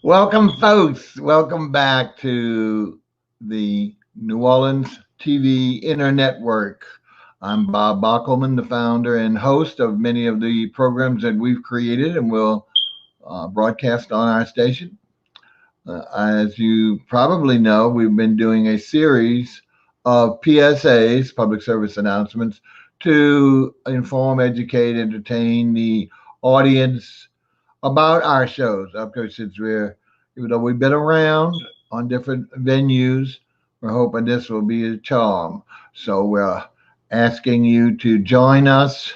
Welcome, folks. Welcome back to the New Orleans TV Network. I'm Bob Bockelman, the founder and host of many of the programs that we've created and will broadcast on our station. As you probably know, we've been doing a series of PSAs, public service announcements, to inform, educate, entertain the audience about our shows. Of course, since even though we've been around on different venues, we're hoping this will be a charm. So we're asking you to join us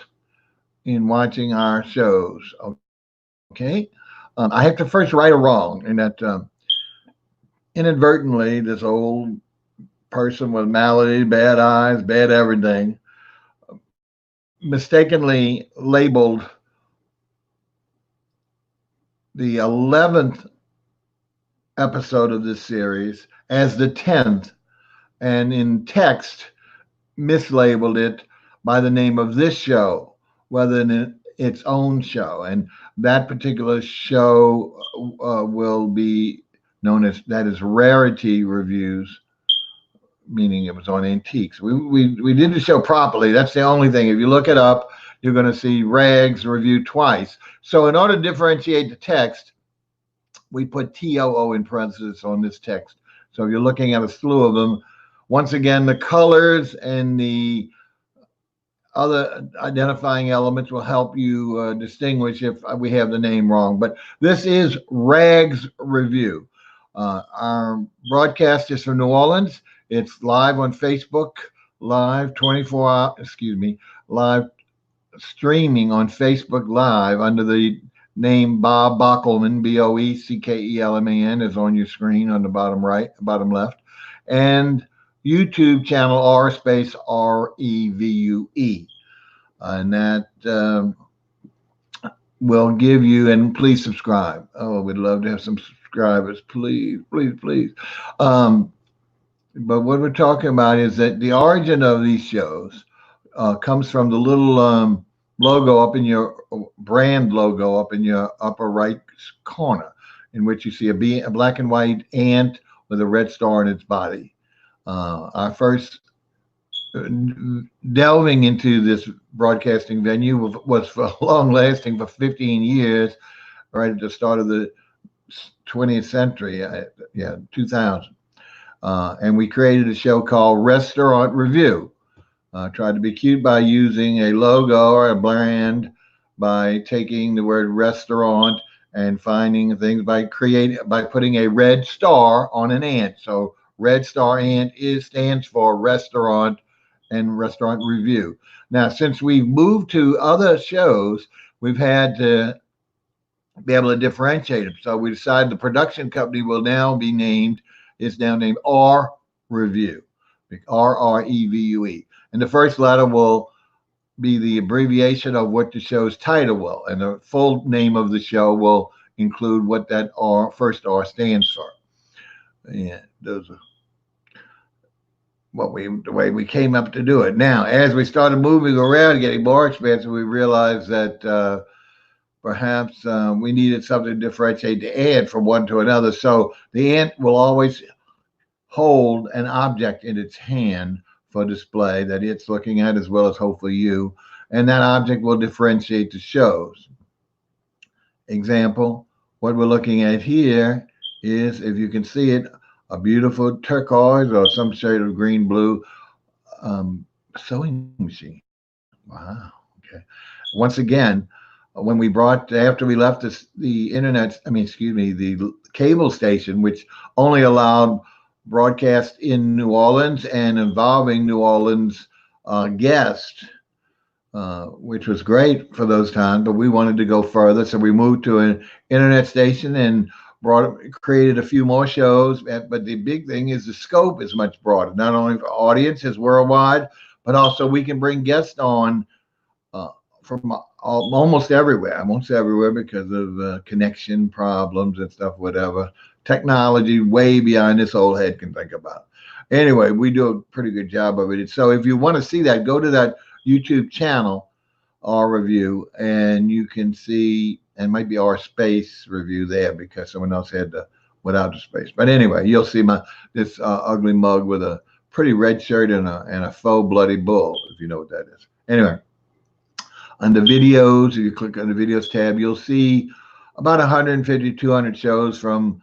in watching our shows. Okay. I have to first right a wrong in that inadvertently, this old person with malady, bad eyes, bad everything, mistakenly labeled the 11th episode of this series as the 10th, and in text mislabeled it by the name of this show rather than its own show. And that particular show will be known as that is Rarity Reviews, meaning it was on antiques. We did the show properly. That's the only thing. If you look it up, you're going to see Rags review twice. So in order to differentiate the text, we put TOO in parentheses on this text. So if you're looking at a slew of them, once again, the colors and the other identifying elements will help you distinguish if we have the name wrong. But this is Rags Review. Our broadcast is from New Orleans. It's live on Facebook, live 24 hours, live streaming on Facebook Live under the name Bob Bockelman, Boeckelman is on your screen on the bottom right, bottom left, and YouTube channel Revue, and that will give you. And please subscribe. Oh, we'd love to have some subscribers, please, please, please. But what we're talking about is that the origin of these shows comes from the little logo up in your brand logo up in your upper right corner, in which you see a black and white ant with a red star in its body. Our first delving into this broadcasting venue was for long lasting for 15 years, right at the start of the 20th century, 2000. And we created a show called Restaurant Review. Tried to be cute by using a logo or a brand, by taking the word restaurant and finding things by putting a red star on an ant. So red star ant stands for restaurant and Restaurant Review. Now, since we've moved to other shows, we've had to be able to differentiate them. So we decided the production company is now named R Revue, RREVUE. And the first letter will be the abbreviation of what the show's title will, and the full name of the show will include what that first R stands for. Yeah, those are the way we came up to do it. Now, as we started moving around, getting more expensive, we realized that perhaps we needed something to differentiate the ant from one to another. So the ant will always hold an object in its hand for display that it's looking at, as well as hopefully you, and that object will differentiate the shows. Example, what we're looking at here is, if you can see it, a beautiful turquoise or some shade of green blue sewing machine. Wow. Okay. Once again, after we left the cable station, which only allowed broadcast in New Orleans and involving New Orleans guests, which was great for those times, but we wanted to go further. So we moved to an internet station and created a few more shows. But the big thing is the scope is much broader, not only for audiences worldwide, but also we can bring guests on from almost everywhere. I won't say everywhere because of connection problems and stuff, whatever. Technology way beyond this old head can think about. Anyway, we do a pretty good job of it. So if you want to see that, go to that YouTube channel, R Revue, and you can see, and might be R space review there because someone else had the without the space. But anyway, you'll see my this ugly mug with a pretty red shirt and a faux bloody bull, if you know what that is. Anyway, on the videos, if you click on the videos tab, you'll see about 150, 200 shows from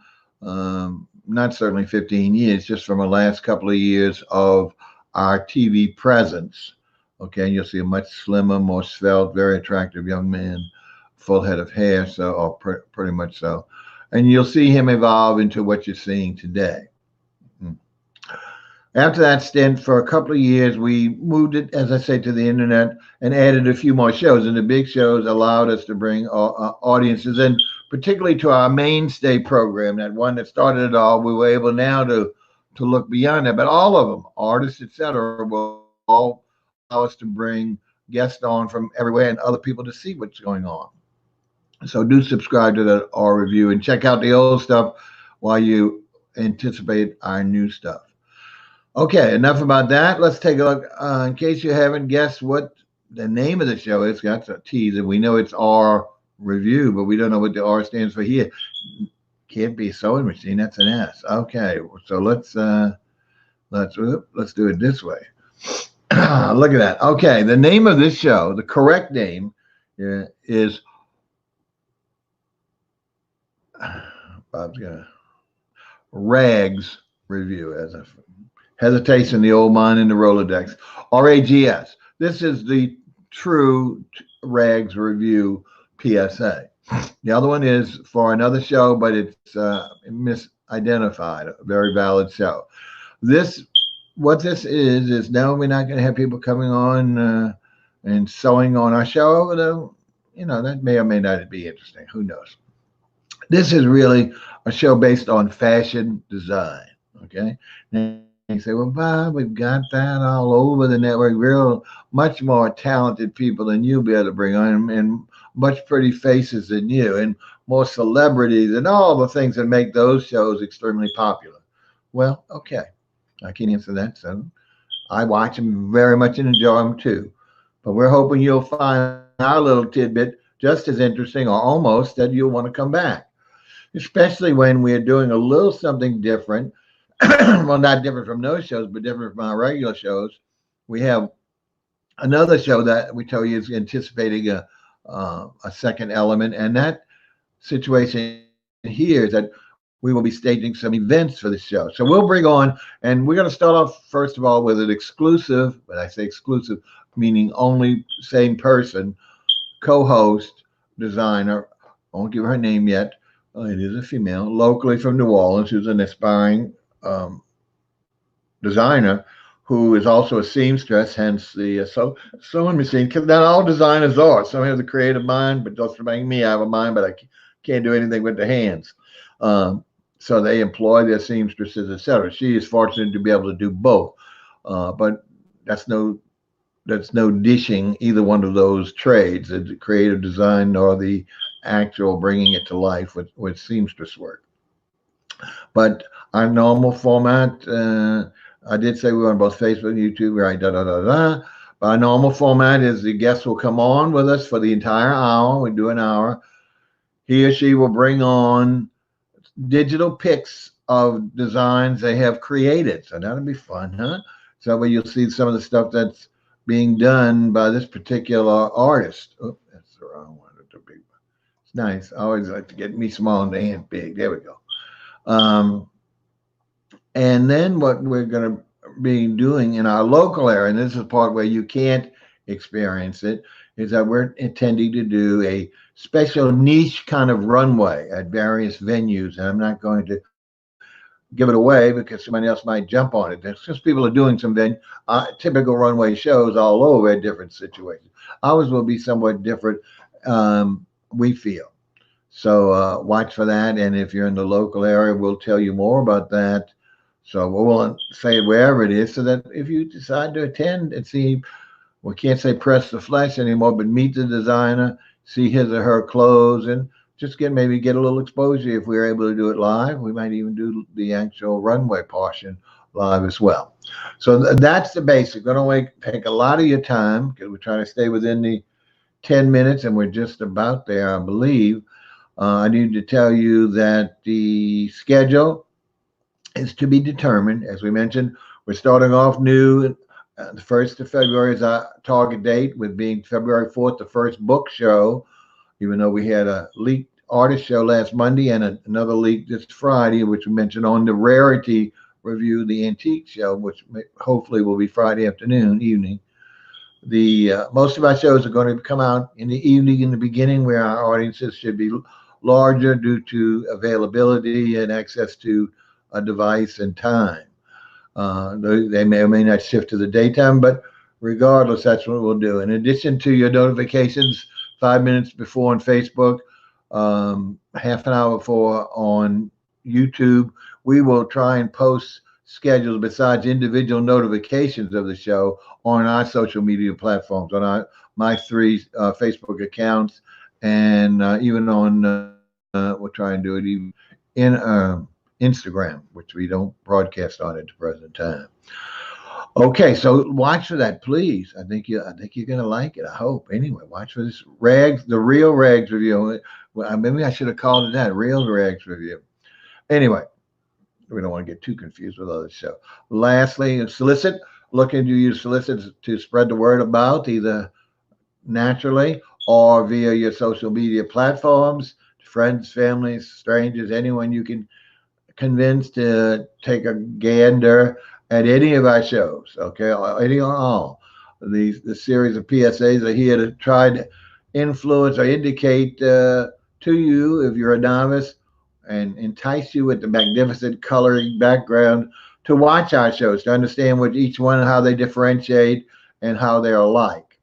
not certainly 15 years, just from the last couple of years of our TV presence. Okay, and you'll see a much slimmer, more svelte, very attractive young man, full head of hair, so or pretty much so, and you'll see him evolve into what you're seeing today. Hmm. After that stint for a couple of years, we moved it, as I say, to the internet and added a few more shows. And the big shows allowed us to bring audiences in, particularly to our mainstay program, that one that started it all. We were able now to look beyond that. But all of them, artists, etc., will all allow us to bring guests on from everywhere and other people to see what's going on. So do subscribe to the R Revue and check out the old stuff while you anticipate our new stuff. Okay, enough about that. Let's take a look. In case you haven't guessed what the name of the show is, got a teaser. We know it's R Revue, but we don't know what the R stands for here. Can't be a sewing machine. That's an S. Okay, so let's do it this way. Look at that. Okay, the name of this show, the correct name, is Bob's gonna Rags Revue, as a hesitation, the old mine in the Rolodex. RAGS. This is the true Rags Revue PSA. The other one is for another show, but it's misidentified. A very valid show. What this is now we're not going to have people coming on and sewing on our show, though, that may or may not be interesting. Who knows? This is really a show based on fashion design. Okay. Now, you say, well, Bob, we've got that all over the network. Real, much more talented people than you'll be able to bring on, and much pretty faces than you, and more celebrities, and all the things that make those shows extremely popular. Well, okay, I can answer that. So I watch them very much and enjoy them too. But we're hoping you'll find our little tidbit just as interesting, or almost, that you'll want to come back, especially when we're doing a little something different. Well, not different from those shows, but different from our regular shows. We have another show that we tell you is anticipating a second element, and that situation here is that we will be staging some events for the show. So we'll bring on, and we're going to start off first of all with an exclusive. When I say exclusive, meaning only same person, co-host, designer. I won't give her name yet. It is a female, locally from New Orleans, who's an aspiring designer who is also a seamstress, hence the sewing machine. Because not all designers are. Some have the creative mind, but just like me, I have a mind, but I can't do anything with the hands. So they employ their seamstresses, etc. She is fortunate to be able to do both, but that's no dishing either one of those trades, the creative design or the actual bringing it to life with seamstress work. But our normal format, I did say we were on both Facebook and YouTube, right? But our normal format is the guest will come on with us for the entire hour. We do an hour. He or she will bring on digital pics of designs they have created. So that'll be fun, huh? So where you'll see some of the stuff that's being done by this particular artist. Oh, that's the wrong one. It's a big one. It's nice. I always like to get me small and the hand big. There we go. And then what we're going to be doing in our local area, and this is the part where you can't experience it, is that we're intending to do a special niche kind of runway at various venues. And I'm not going to give it away because somebody else might jump on it. That's just people are doing some typical runway shows all over at different situations. Ours will be somewhat different, we feel. So watch for that. And if you're in the local area, we'll tell you more about that. So we won't say it wherever it is, so that if you decide to attend and see, we can't say press the flesh anymore, but meet the designer, see his or her clothes, and just maybe get a little exposure. If we're able to do it live, we might even do the actual runway portion live as well. So that's the basic. Don't take a lot of your time because we're trying to stay within the 10 minutes, and we're just about there, I believe. I need to tell you that the schedule is to be determined. As we mentioned, we're starting off new. The 1st of February is our target date, with being February 4th, the first book show, even though we had a leaked artist show last Monday and another leak this Friday, which we mentioned on the Rarity Revue, the antique show, which hopefully will be Friday evening. The most of our shows are going to come out in the evening in the beginning, where our audiences should be larger due to availability and access to a device and time. They may or may not shift to the daytime, but regardless, that's what we'll do. In addition to your notifications, 5 minutes before on Facebook, half an hour before on YouTube, we will try and post schedules besides individual notifications of the show on our social media platforms, on my 3 Facebook accounts, and even on we'll try and do it even in Instagram, which we don't broadcast on at the present time. Okay, so watch for that, please. I think you're gonna like it. I hope. Anyway, watch for this Rags, the Real Rags review. Well, maybe I should have called it that, Real Rags review. Anyway, we don't want to get too confused with other show. Lastly, solicit. Looking to use solicit to spread the word about, either naturally or via your social media platforms, friends, families, strangers, anyone you can convince to take a gander at any of our shows. Okay, any or all. The series of PSAs are here to try to influence or indicate to you, if you're a novice, and entice you with the magnificent coloring background to watch our shows, to understand what each one, how they differentiate, and how they're alike.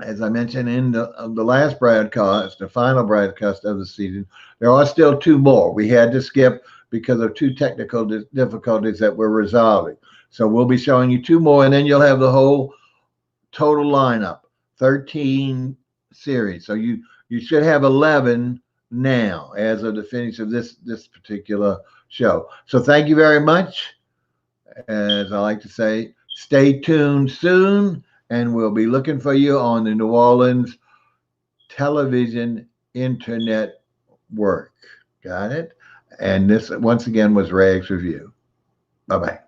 As I mentioned in the last broadcast, the final broadcast of the season, there are still 2 more. We had to skip because of 2 technical difficulties that we're resolving. So we'll be showing you 2 more, and then you'll have the whole total lineup, 13 series. So you should have 11 now as of the finish of this particular show. So thank you very much. As I like to say, stay tuned soon, and we'll be looking for you on the New Orleans television internet work. Got it? And this, once again, was Rags Review. Bye-bye.